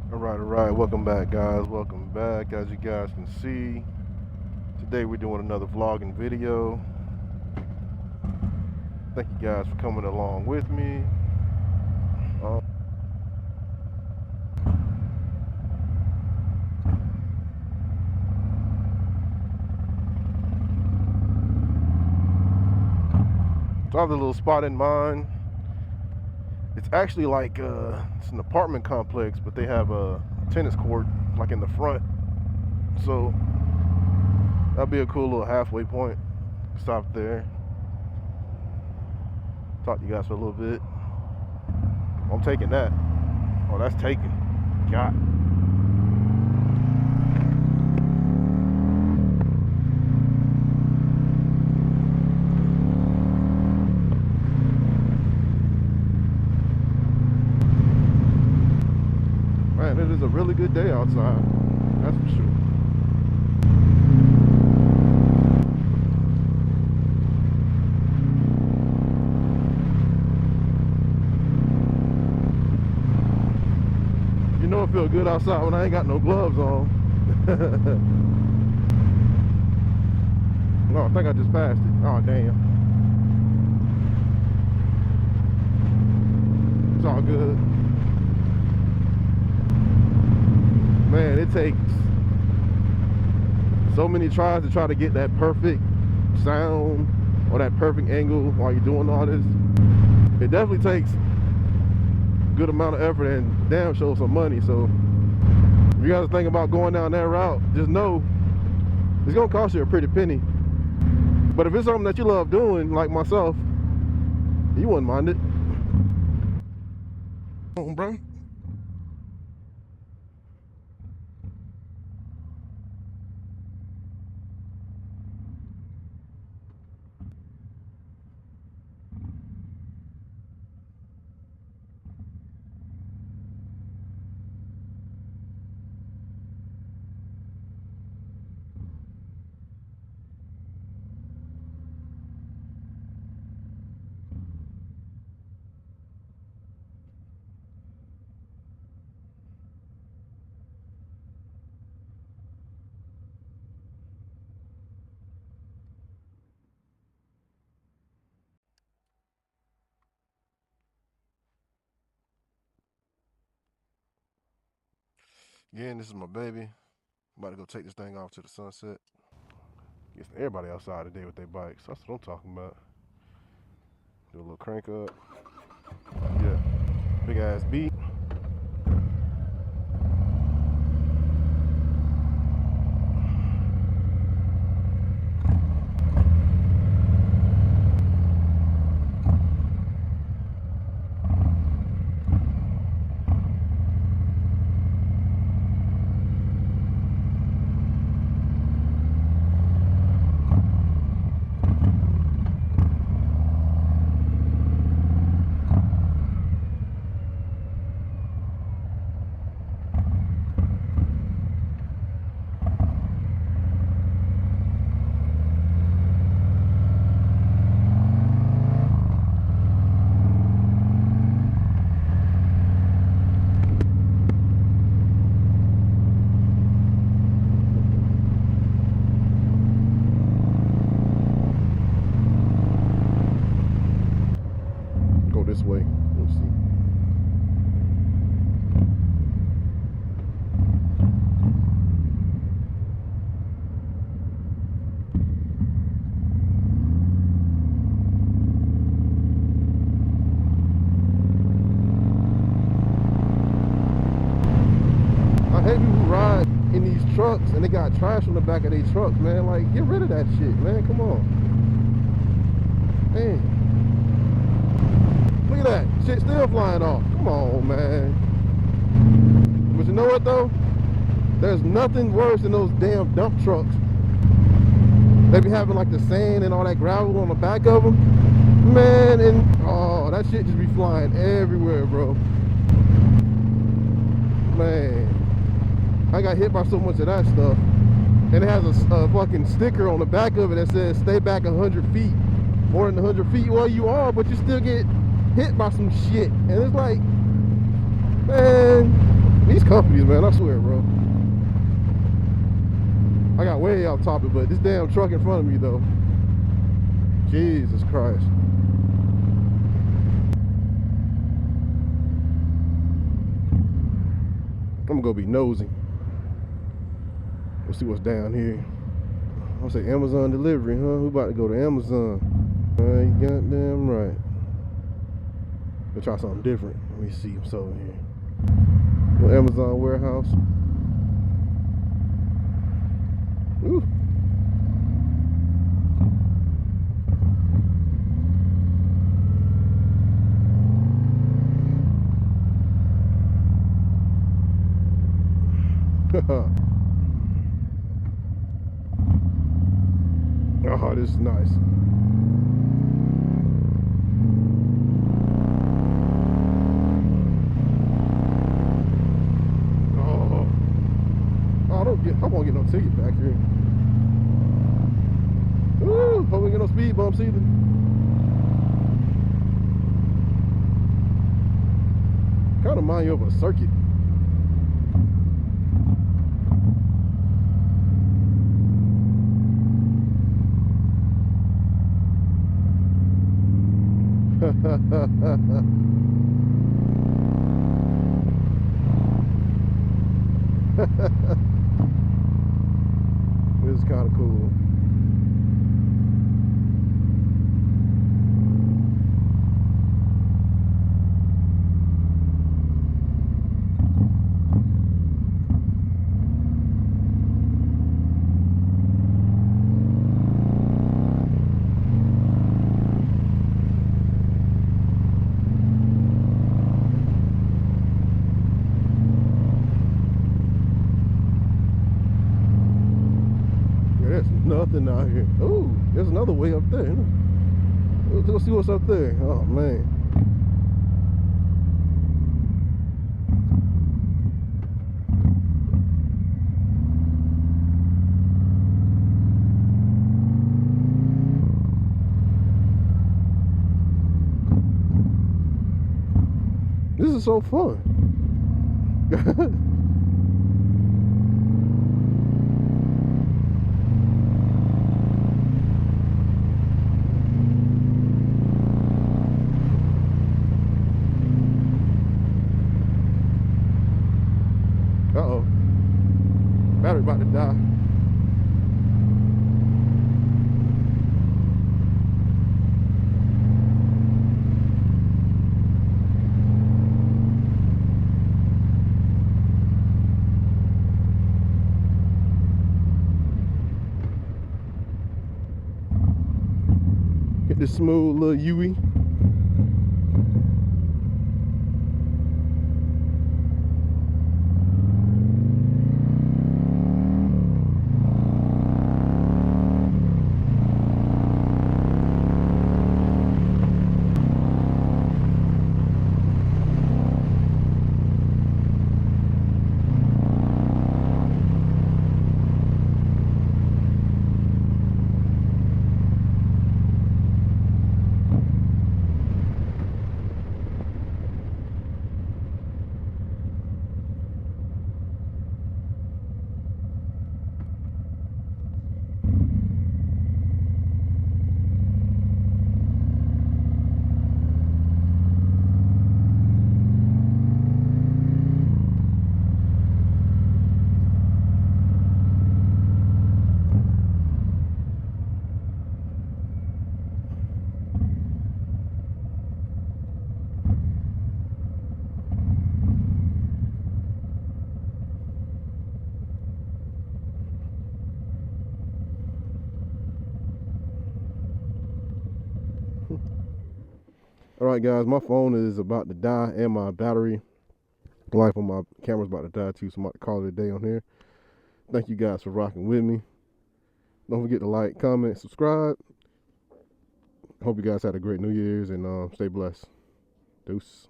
All right, welcome back, guys. Welcome back. As you guys can see, today we're doing another vlogging video. Thank you guys for coming along with me. So I have a little spot in mind. It's actually like it's an apartment complex, but they have a tennis court like in the front. So that'll be a cool little halfway point. Stop there. Talk to you guys for a little bit. I'm taking that. Oh, that's taken. God. Man, it is a really good day outside. That's for sure. You know it feels good outside when I ain't got no gloves on. No, I think I just passed it. Oh, damn. It's all good. Man, it takes so many tries to try to get that perfect sound or that perfect angle while you're doing all this. It definitely takes a good amount of effort and damn sure some money. So if you guys think about going down that route, just know it's gonna cost you a pretty penny. But if it's something that you love doing, like myself, you wouldn't mind it. Come on, bro. Again, this is my baby. I'm about to go take this thing off to the sunset. Get everybody outside today with their bikes. That's what I'm talking about. Do a little crank up. Yeah. Big ass beat. This way. Let's see. I hate people who ride in these trucks and they got trash on the back of their trucks, man. Like, get rid of that shit, man. Come on. Man. Look at that. Shit still flying off. Come on, man. But you know what, though? There's nothing worse than those damn dump trucks. They be having, like, the sand and all that gravel on the back of them. Man, and, oh, that shit just be flying everywhere, bro. Man. I got hit by so much of that stuff. And it has a fucking sticker on the back of it that says, stay back 100 feet. More than 100 feet. Well, you are, but you still get hit by some shit. And it's like, man, These companies, man, I swear, bro. I got way off topic, but this damn truck in front of me, though. Jesus Christ. I'm gonna go be nosy. Let's see what's down here. I'll say Amazon delivery, huh? We about to go to Amazon. You goddamn right. Let's try something different. Let me see what's over here. Little Amazon warehouse. Ooh. Oh, this is nice. I won't get no ticket back here. Ooh, hope we get no speed bumps either. Kind of mind you of a circuit. This is kind of cool. Nothing out here. Ooh, there's another way up there. Let's go see what's up there. Oh man. This is so fun. Uh-oh. Battery about to die. Get this smooth little Yui. Alright guys, my phone is about to die and my battery life on my camera's about to die too, so I'm about to call it a day on here. Thank you guys for rocking with me. Don't forget to like, comment, subscribe. Hope you guys had a great New Year's and stay blessed. Deuce.